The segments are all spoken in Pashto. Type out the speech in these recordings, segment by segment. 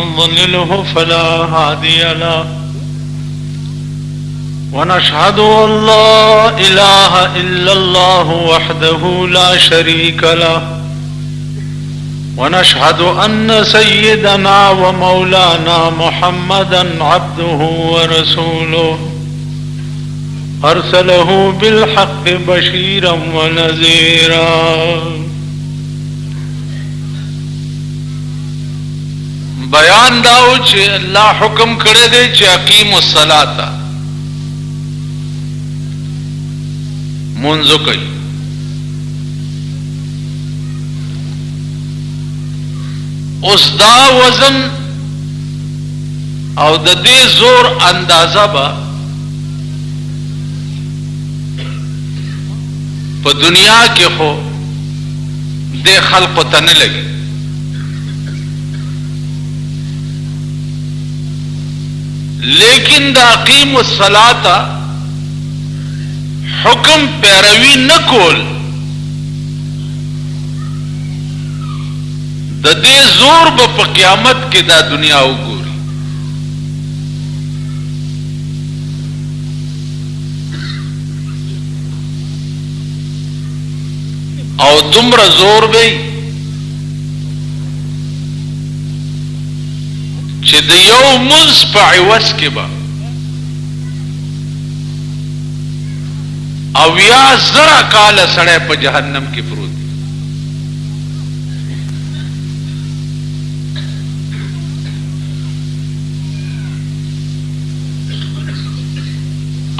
يضلله فلا هادي له ونشهد أن لا إله إلا الله وحده لا شريك له ونشهد أن سيدنا ومولانا محمدا عبده ورسوله أرسله بالحق بشيرا ونذيرا بيان داو چې الله حکم کړی دی چې اقیموا الصلاة منځ کوي اوس دا وزن او د دې زور اندازه به په دنیا کې خو د خلقو ته نه لګي لیکن دا اقیموا الصلاة حکم پیروی نه کول د دې زور به په قیامت کې دا دنیا وګوري او دومره زور به چې د یو منځ په عوض کې به او یا زرا کال سړی په جهنم کې پروت دی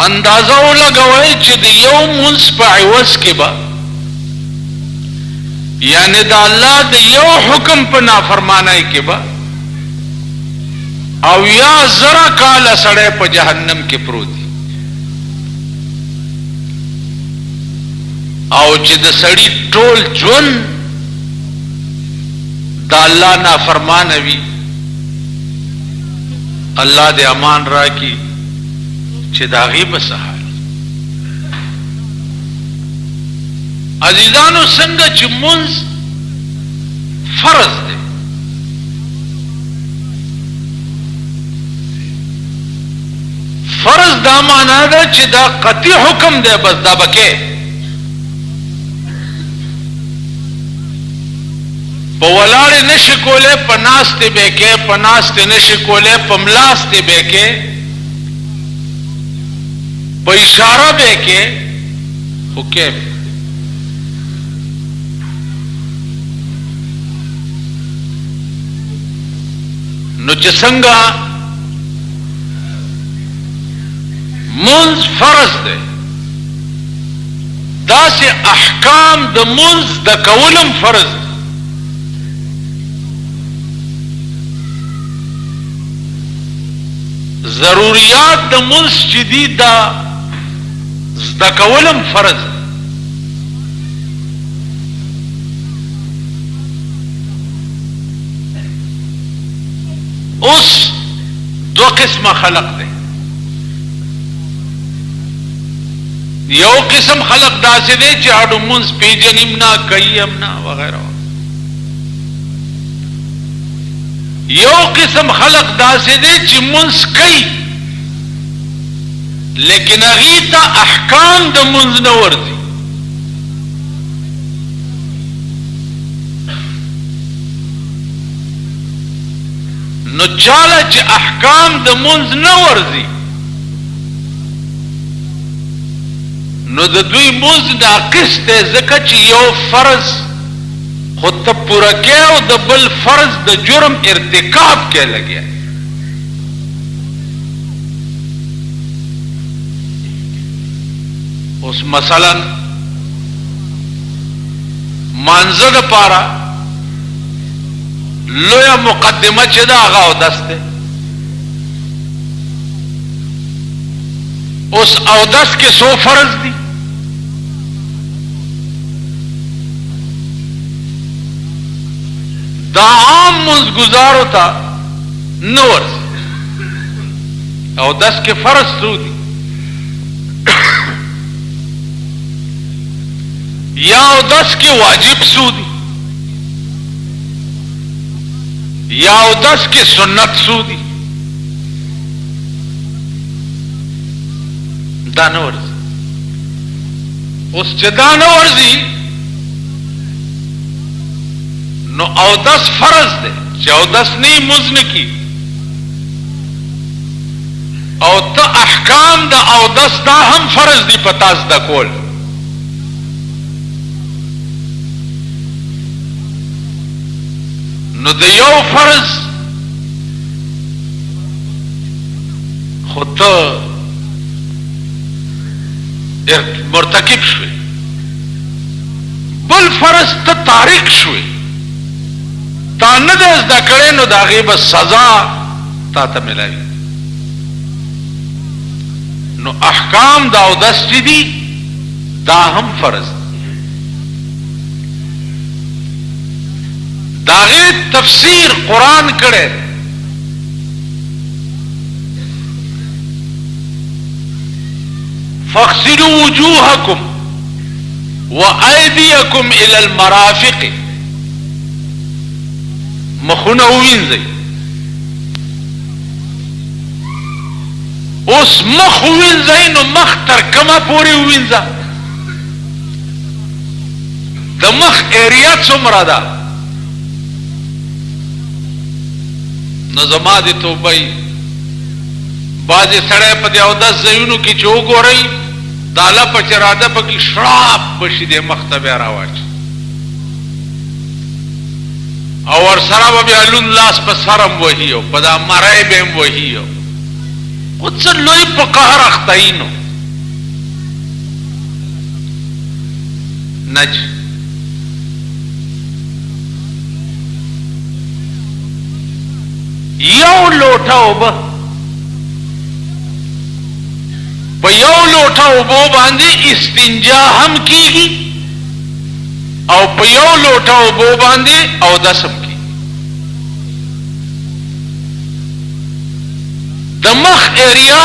اندازه ولګوئ چې د یو منځ په عوض کې به یعنی د الله د یو حکم په نافرمانی کې به او یا زرا کال سړی په جهنم کې پروت دی او چې د سړی ټول ژوند د الله نافرمانه وي الله دې امان راکړي چې د هغې به څه حال عزیزانو څنګه چې منځ فرض دی فرض دا معنا ده چې دا قطعي حکم دی بس دا بکې په ولاړې نشي کولی په ناستې به کې په ناستې نشي کولی په ملاستې به کې په اشاره به کې خو کې نو چې څنګه منځ فرض دی داسې احکام د منځ د کولم فرض دی ضروریات د منځ چې دي دا زده کولم فرض دی اوس دو قسمه خلق دی یو قسم خلق داسې دی چې اډو منځ پیژنیم نه کوي هم نه وغیره یو قسم خلق داسې دی چې منځ کوي لیکن هغې ته احکام د منځ نه ورځي نو چاله چې احکام د منځ نه ورځي نو د دوی منځ ناقص دی ځکه چې یو فرض خود ته پوره کې او د بل فرض د جرم ارتکاب کې لګیا اوس مثلا مانزه دپاره لویه مقدمه چې ده هغه اودس دی اوس اودس کې څو فرض دي دا عام منځګزارو ته نه ورځي اودس کې فرض څو دي یا اودس کې واجب څو دي یا اودس کې سنت څو دي دا نه ورځي. اوس چې دا نه ورځي نو اودس فرض دی. چې اودس نه مونځ نه کی او ته احکام د اودس دا هم فرض دي په تاسو د کول. نو د یو فرض خو ته مرتکب شوی، بل فرض ته تارک شوی، تا نه ده زده کړی نو د هغې به سزا تا ته ملاوي. نو احکام د اودس چې دي دا هم فرض دي. د هغې تفسیر قرآن کړی. فاغسلوا وجوهكم وأيديكم إلى المرافق. مخونه ووینځئ. اوس مخ ووینځئ نو مخ تر کومه پورې ووینځه؟ د مخ ایریا څومره ده؟ نو زما دې توبه بعضې سړی په دې اودس ځایونو کې چې وګورئ دا لپه چې راده پکې شړاپ بشي دې مخ ته بیا راواچي او ورسره به بیا لوند لاس په سر هم وهي او په دا مرۍ به هم وهي خو څه لوی په قهر اخته یي نو نه چې یو لوټه اوبه په یو لوټه اوبو باندې استنجا هم کیږي او په یو لوټه اوبو باندې اودس هم کیږي. د مخ ایریا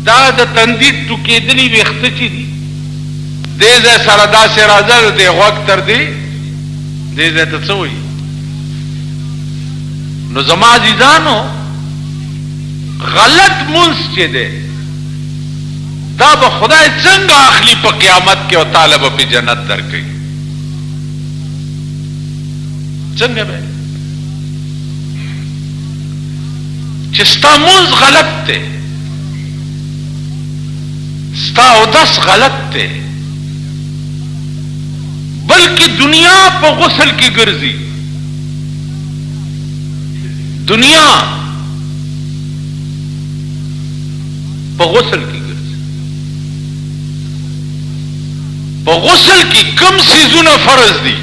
دا د تندي ټوکېدلي ویښته چې دي دې ځای سره داسې راځه د غوږ تر دې دې ځای ته څه وایي؟ نو زما عزیزانو غلط مونځ چې دی دا به خدای څنګه اخلي په قیامت کې او تعالی به په جنت درکوي؟ څنګه به چې ستا مونځ غلط دی، ستا اودس غلط دی، بلکې دنیا په غسل کې ګرځي، دنیا په غسل کې ګرځي. په غسل کې کم سیزونه فرض دي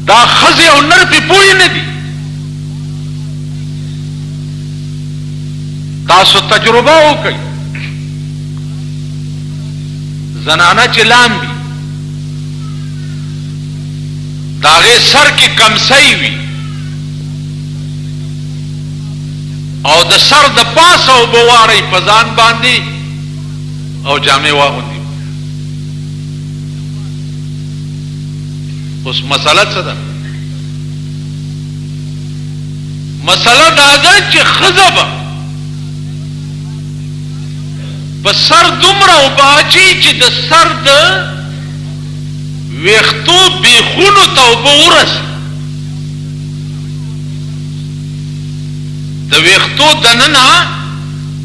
دا ښځې او نر پې پوه نه دي. تاسو تجربه وکړئ، زنانه چې لامبي د هغې سر کې کمسۍ وي او د سر د پاسه اوبه واړئ په ځان باندې او جامې واغوندي. اوس مسله څه ده؟ مسله دا ده چې ښځه به په سر دومره اوبه اچي چې د سر د ویښتو بیخونو ته اوبه ورسي، د ویښتو دننه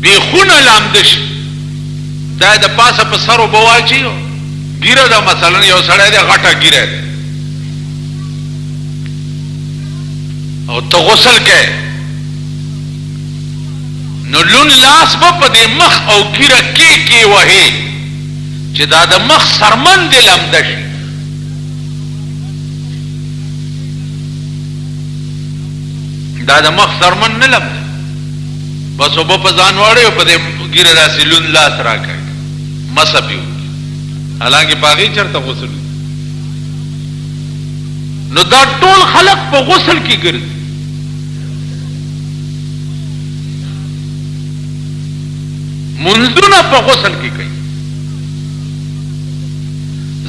بیخونه لامده شي. دا د پاسه په سر اوبه واچي ګیره ده، مثلا یو سړی دی غټه ګیره ده او ته غسل کوې نو لون لاس به په دې مخ او ګیره کې وهې چې دا د مخ سرمن دې لمده شي. دا د مخ سرمن نه لمده، بس اوبه په ځان واړې او په دې ګیره داسې لون لاس راکړي مسه پې وکړي، حالانکې په هغې چېرته غسل وي. نو دا ټول خلق په غسل کې ګرځي. منځونه په غسل کې کوي،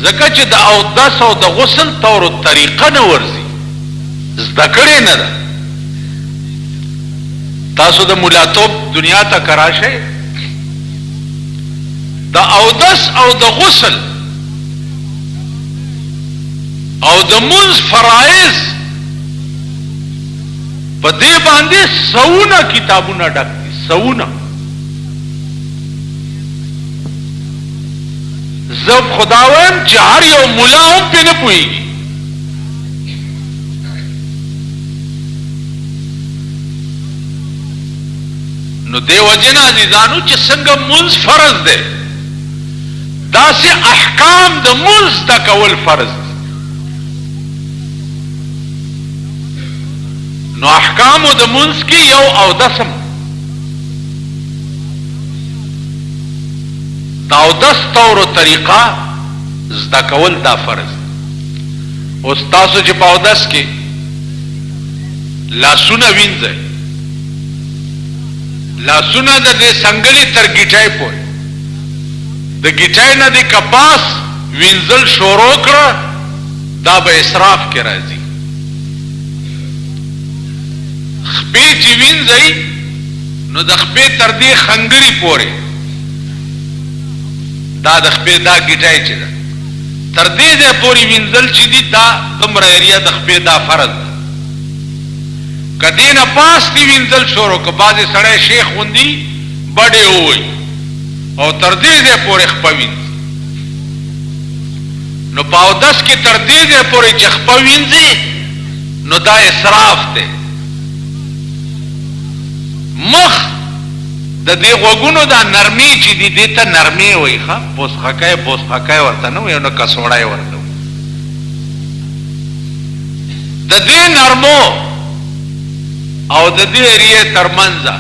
ځکه چې د اودس او د غسل طور طریقه نه ورځي. زده کړې نه ده. تاسو د مولاتوب دنیا ته کراشئ، د اودس او د غسل او د منځ فرائض په دې باندې سونه کتابونه ډک دي، سونه. زه خدا وایم چې هر یو مولا هم پې نه پوهېږي. نو دې وجې نه عزیزانو چې څنګه منځ فرض دی، داسې احکام د منځ زده کول فرض دی. نو احکامو د منځ کې یو اودسم، د اودس طور و طریقه زده کول دا فرض دی. اوس تاسو چې په اودس کې لاسونه وینځئ، لاسونه د دې څنګلې تر ګیټای پورې، د ګیټای نه د کپاس وینځل شروع کړه، دا به اسراف کې راځي. خپې چې وینځئ نو د خپې تر دې خنګري پورې، دا د خپې دا ګیټای چې ده تر دې ځای پورې وینځل چې دي، دا دومره ایریا د خپې دا فرض ده. که دې نه پاس دې وینځل شروع که بعضې سړی شیخ غوندي بډې ووایي او تر دې ځای پورې خپه وینځي، نو په اودس کې تر دې ځای پورې چې خپه وینځي نو دا اسراف دی. مخ د دې غوږونو دا نرمي چې دي دې ته نرمي وایي، ښه بوسخکی ورته نه وایي، نو کڅوړی ورته وایي. د دې نرمو او د دې اریې ترمنځه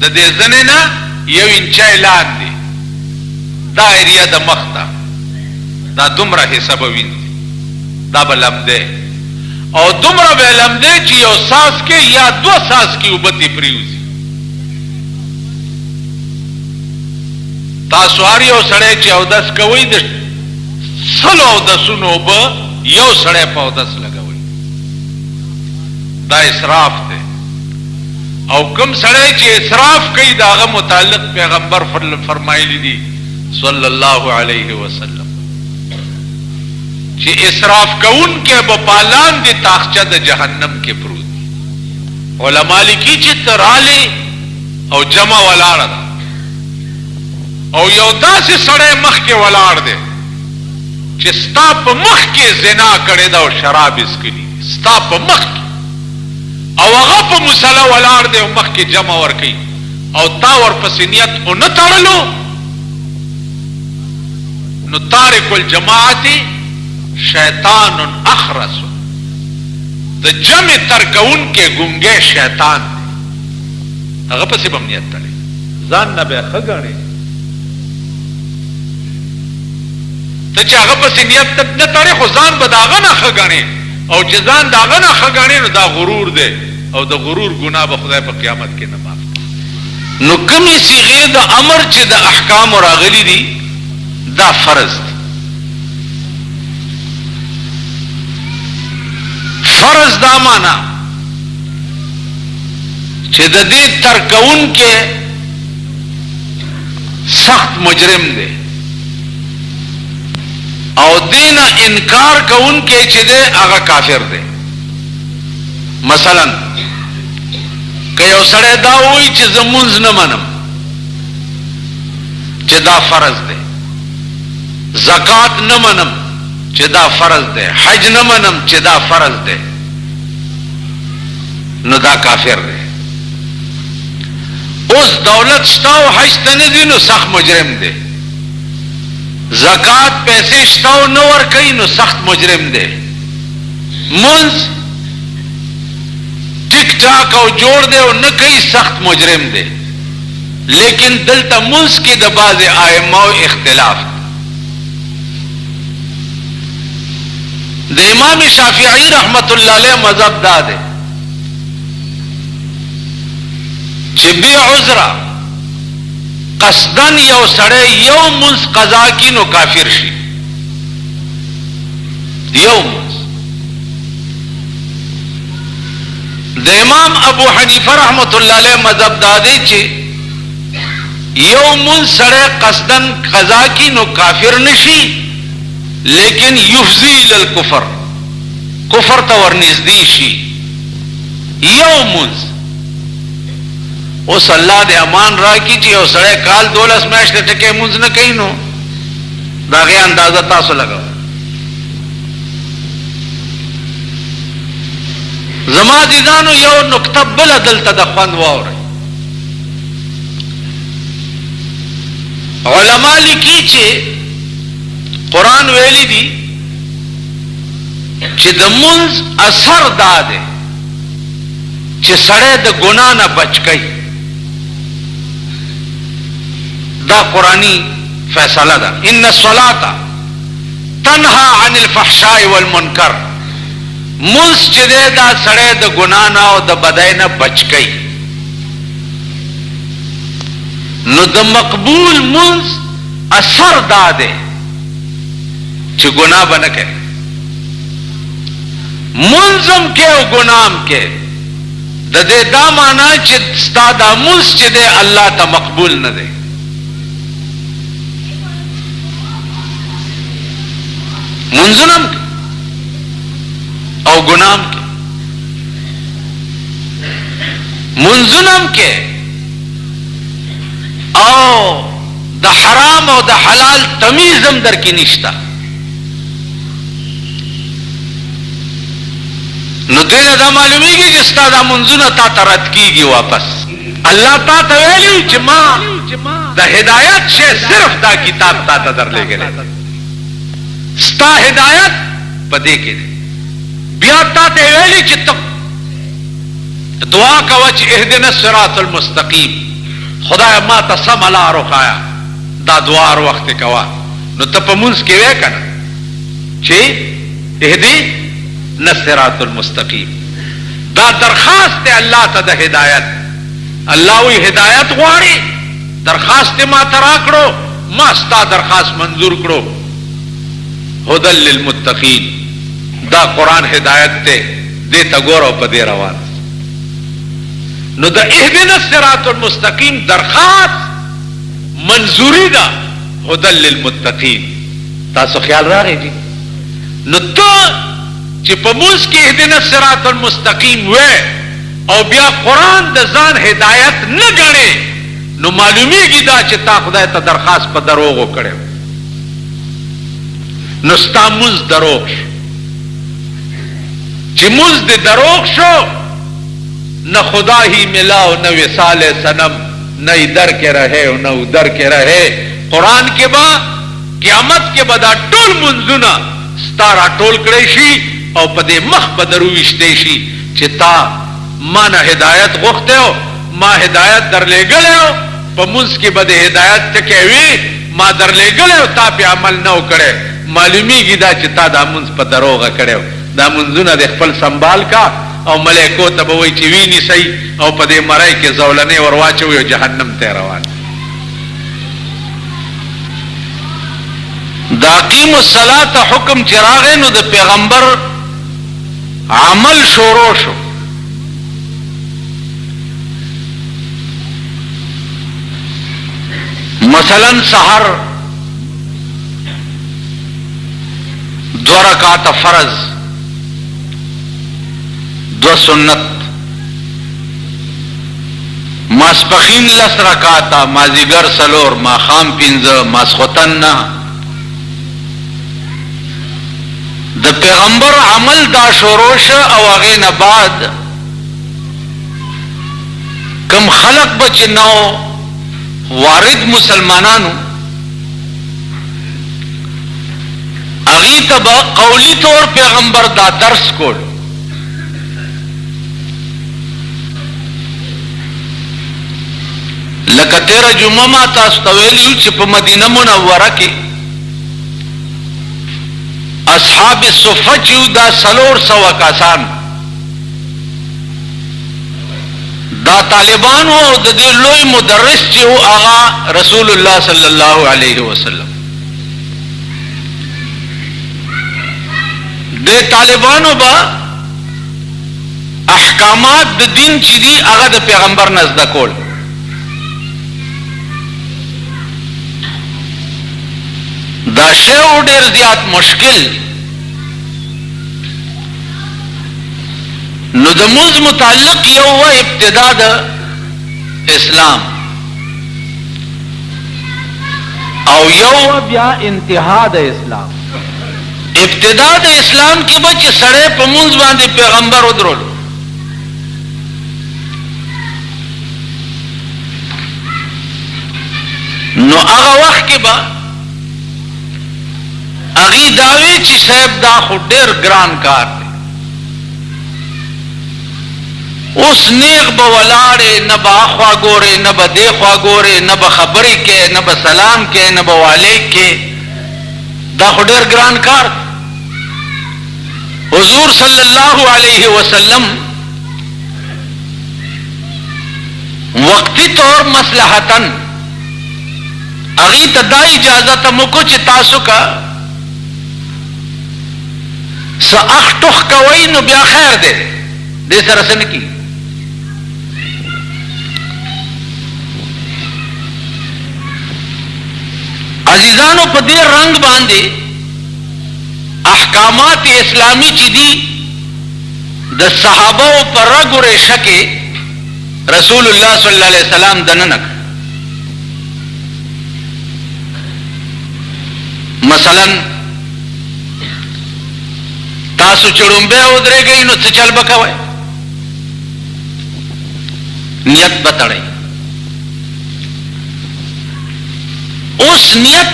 د دې زنې نه 1 انچی لاندې دا ایریا د مخ ته دا دومره حصه به وینځي، دا به لمدی او دومره به لمدی چې 1 ساس کې یا 2 ساس کې اوبه ترې پرېوځي. تاسو هر یو سړی چې اودس کوئ د 100 اودسونو اوبه یو سړی په اودس لګوئ، دا اسراف دی. او کم سړی چې اسراف کوي د هغه متعلق پیغمبر فرمایلی دي صلی الله علیه وسلم چې اسراف کوونکی به په لاندې تاخچه د جهنم کې پروت دي. علما لیکي چې ترالی او جمع ولاړه ده او یو داسې سړی مخکې ولاړ دی چې ستا په مخ کې زنا کړې ده او شراب اسکلي، ستا په مخ کې، او هغه په مصلی ولاړ دی او مخکې جمع ورکوي او تا ورپسې نیت ونه تړلو، نو تارک الجماعت شیطان اخرس، د جمع ترکونکې ګونګی شیطان دی، هغه پسې به نیت تړي، ځان نه به ښه ګڼې. ته چې هغه پسې نیت نه تړې خو ځان به د هغه نه ښه ګڼې، او چې ځان د هغه نه ښه ګڼې نو دا غرور دی او د غرور ګناه به خدای په قیامت کې نه معاف کړي. نو کمې صیغې د امر چې د احکامو راغلي دي دا فرض دی. فرض دا معنا چې د دې ترکونکې سخت مجرم دی او دینا انکار کوونکې چې دی هغه کافر دی. مثلا که یو سړی دا وایي چې زه مونځ نه منم چې دا فرض دی، زکات نه منم چې دا فرض دی، حج نه منم چې دا فرض دی، نو دا کافر دی. اوس دولت شته او حج ته نه ځي نو سخت مجرم دی، زکات پیسې شته او نه ورکوي نو سخت مجرم دی، مونځ ټیک ټاک او جوړ دی او نه کوي سخت مجرم دی. لیکن دلته مونځ کې د بعض ائمه‌و اختلاف دی. د امام شافعی رحمت الله علیه مذهب دا دی چې بی عذره قصدن یو سړی یو مونځ قضا کی نو کافر شي، یو مونځ د امام ابو حنیفه رحمت الله علیه مذهب دا دی چې یو مونږ سره قصدن قضا کی نو کافر نشي لیکن یفضی الی الکفر کفر ته ورنږدې شي یو مونږ اوس الله دې امان راکړي چې یو سړی کال 12 میاشتې ټکے مونږ نه کوي نو دا غي اندازه تاسو لګاو زما ديدانو یو نقطه بل دلته د خوند واوري علما لیکي چې قران ویلي دي چې د مونږ اثر داده چې سړی د ګنا نه بچ کی دا قرآنی فیصلہ دا ان الصلاة تنہا عن الفحشاء والمنکر منز چدے دا سڑے دا گنانا و دا بدائنا بچ گئی نو دا مقبول منز اثر دا دے چھ گناہ بنکے منزم کے و گنام کے دا دے دا مانا چھ ستا دا منز چدے اللہ تا مقبول نہ دے منزنم کے او گنام کے منزنم کے او دا حرام او دا حلال تمیزم در کی نشتا نو دین دا معلومی گی جستا دا منزن تا ترد کی گی واپس اللہ تا تویلیو چی ما دا ہدایت شے صرف دا کتاب تا تا در لے گلے ستا ہدایت پدے کے دے بیا تا تے ویلی چی تک دعا کوا چی اہدنا الصراط المستقیم خدای ما تا سم علا رخایا دا دعا رو وقت کوا نو تا پا منز کے وے کنا چی اہدنا الصراط المستقیم دا درخواست اللہ تا دا ہدایت اللہ وی ہدایت غواری درخواست ما تراکڑو ما ستا درخواست منظور کرو ہدل للمتقین دا قرآن ہدایت تے دیتا گورو پا دے روان نو دا اہدنا الصراط المستقیم درخواست منظوری دا ہدل للمتقین تاسو خیال را گئی جی نو تو چی پا موز کی اہدنا الصراط المستقیم وے او بیا قرآن دا زان ہدایت نگنے نو معلومی گی دا چی تا خدای تا درخواست پا دروغو کرے نستا منز دروغ شو چی منز دی دروغ شو نہ خدا ہی ملاو نہ وصال صنم نہ ادھر کے رہے نہ ادھر کے رہے قرآن کے با قیامت کے بدا ٹول منزنا ستارا ٹول کریشی او پدے مخ بدروشتیشی چتا ما نہ ہدایت غختے ہو ما ہدایت در لے گلے ہو پا منز کے بدے ہدایت تکیوی ما در لے گلے ہو تا پہ عمل نو کرے معلومی گی دا چتا دا منز پا دروغا کرے ہو دا منزونا دے خپل سنبال کا او ملیکو تبوی چوینی سی او پا دے مرائی کے زولنے ورواچوی و جہنم تے روان دا قیم الصلاة حکم چراغے نو دا پیغمبر عمل شورو شو مثلا سحر 2 رکعت فرض 2 سنت ماسپخین 10 رکعت مازیگر سلور ماخام 15 ماسختن نہ د پیغمبر عمل دا شوروش او اغین بعد کم خلق بچ نو وارد مسلمانانو اغی تبا قولی طور پیغمبر دا درس کول لکه 13 جمعہ ما تاسو ته ویلیو چې په مدینه منوره کې اصحاب الصفه چې دا 300 کسان دا طالبان او د دې لوی مدرس چې او هغه رسول الله صلی الله علیه وسلم د طالبانو با احکامات د دین چې دي هغه د پیغمبر نه زده کول. دا شی ډېر زیات مشکل. نو د مونځ متعلق یو و ابتدا د اسلام او یو بیا انتها د اسلام. ابتدا د اسلام کې به چې سړی په مونځ باندې پیغمبر ودرولو نو هغه وخت کې به هغې داوی چې صاحب دا خو ډېر ګران کار دی. اوس نیغ به ولاړې نه به اخوا ګورې نه به دې خوا ګورې نه به خبرې کې نه به سلام کې نه به والیک کې. دا خو ډېر ګران کار دی. حضور صلی الله علیه وسلم وقتی طور مصلحتن هغې ته دا اجازت هم وکړو چې تاسو که څه اخ ټوخ کوئ نو بیا خیر دی دې سره څه نه کېږي. عزیزانو په دې رنگ باندې احکامات اسلامی چې دي د صحابو پر رګ و ریشه کې رسول الله صلی الله علیه وسلم دننه کړ. مثلا تاسو چړومبه ودرېږئ نو څه چل به کوئ؟ نیت به تړئ. اوس نیت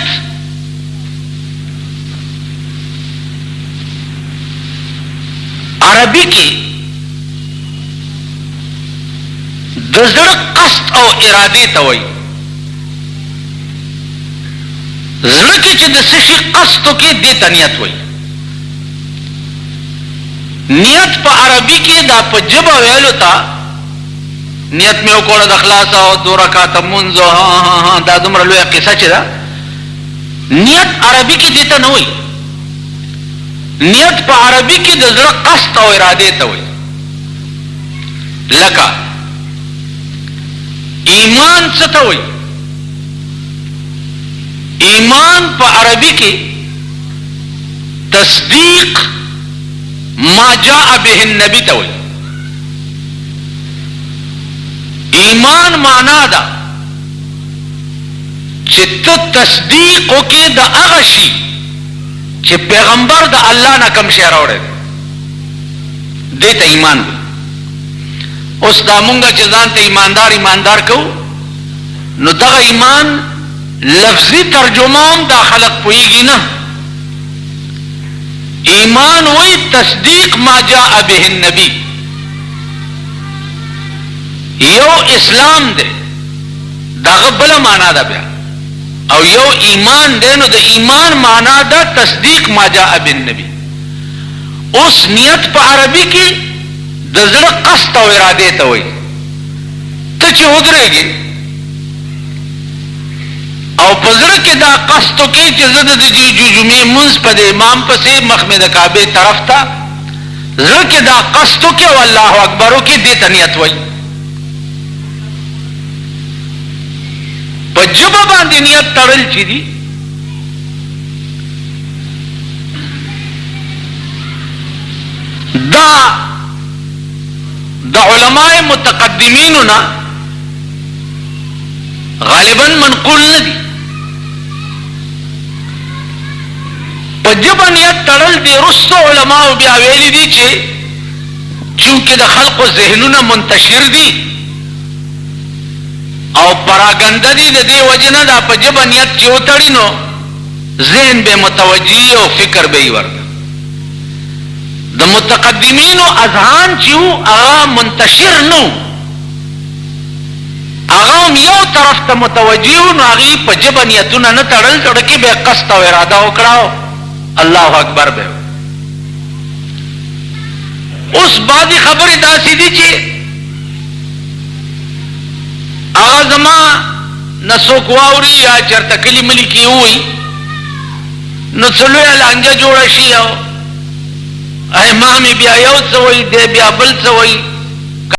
عربی کې د زړه قصد او ارادې ته وایي. زړه کې چې د څه شي قصد وکړي دې ته نیت وایي. نیت په عربي کې دا په ژبه ویلو ته نیت مې وکړه د خلاص او 2 رکعاته مونځ دا دومره لویه قصه چې ده. نیت عربي کې دې ته نه وایي. نیت په عربي کې د زړه قصد او ارادې ته وایي. لکه ایمان څه ته وایي؟ ایمان په عربي کې تصدیق ما جاء به النبی ته وایي. ایمان معنا ده چې ته تصدیق وکړې د هغه شي چې پیغمبر د الله نه کوم شی راوړی دی دې ته ایمان وایي. اوس دا مونږ چې ځان ته ایماندار کوو نو دغه ایمان لفظي ترجمه هم دا خلق پوهیږي نه. ایمان وی تصدیق ما جاء به النبی. یو اسلام دی داغه بل معنا ده بیا او یو ایمان دی نو د ایمان معنا ده تصدیق ما جاء به النبی. اوس نیت په عربي کې د زړه قصد او ارادې ته وایي. ته چې ودرېږې او په زړه کې دا قصد وکړې چې زه د جمعې مونځ په د امام پسې مخ مې د کعبې طرف ته زړه کې دا قصد وکړې او الله اکبر وکړې دې ته نیت وایي. په ژبه باندې نیت تړل چې دي دا د علماء متقدمینو نه غالبا منقول نه دي. په ژبه نیت تړل دي رستو علماء بیا ویلي دي چې چونکې د خلقو ذهنونه منتشر دي او پراګنده دي د دې وجه نه دا په ژبه نیت چې وتړي نو ذهن به متوجه او فکر به یې ورته. د متقدمینو اذهان چې وو هغه منتشر نو هغه هم یو طرف ته متوجه وو نو هغې په ژبه نیتونه نه تړل. زړه کې به یې قصد او اراده وکړه الله اکبر به. اوس بعضې خبرې داسې دي چې هغه زما نه څوک واوري یا چېرته کلي ملي کې یې ووایي نو څه لویه لانجه جوړه شي او د دې وجه نه دا په ژبه نیت تړل چې دي هغه ډېر ګران کار دی. هغه څه چې ودرېږي او امام بیا یو څه وایي، دی بیا بل څه وایي.